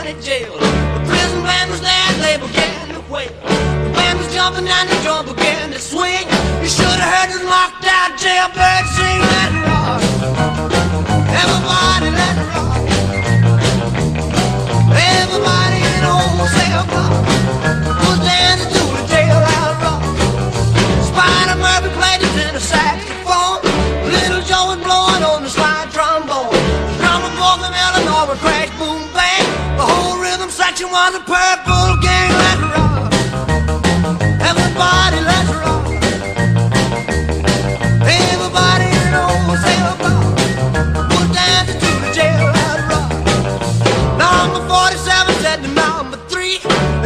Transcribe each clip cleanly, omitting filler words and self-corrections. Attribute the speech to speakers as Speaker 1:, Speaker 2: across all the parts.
Speaker 1: county jail. The prison band was there, they began to wail. The band was jumping and the drum began to swing. You should have heard the locked out jailbird sing. Let it rock, everybody let it rock. Everybody in the whole cell block was dancing to the jailhouse rock. Spider Murphy played the tenor saxophone. Little Joe was blowing on the slide trombone. The drummer boy from Illinois would crash, boom, bang. The whole rhythm section was a purple gang. Let's rock, everybody, let's rock. Everybody in the whole cell block was dancing to the jailhouse rock. Number 47 said to number 3,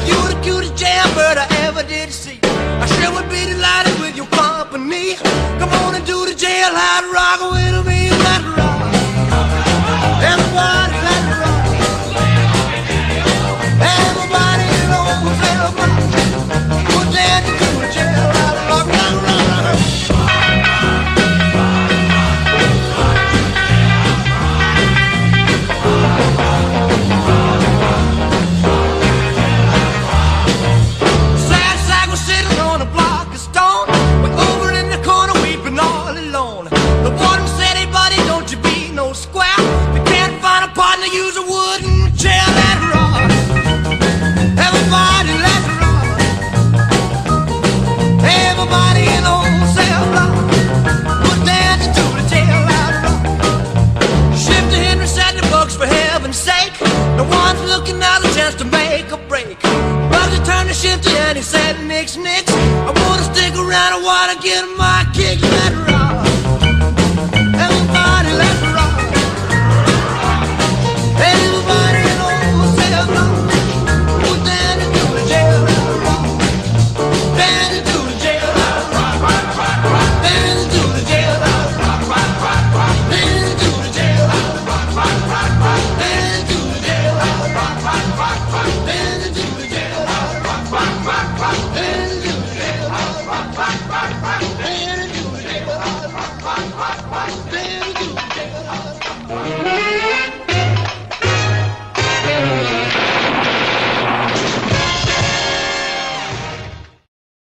Speaker 1: you the cutest jailbird I ever did see. I sure would be delighted with your company. Come on and do the jailhouse rock with me. Let's rock, everybody, let's rock. Everybody in the whole cell block was dancing to the jailhouse rock. Rock, rock, rock. Sad sack was sitting on a block of stone, way over in the corner weeping all alone. The warden said, hey buddy, don't you be no square. You can't find a partner, use a wooden chair. Let's rock, everybody, let's rock. Everybody in the whole cell block was dancing to the jailhouse rock. Shifter Henry said the books for heaven's sake. No one's looking out a chance to make a break. Bugsy turned to Shifter and he said, nix, nix. I wanna stick around, I wanna get my kicks. Let's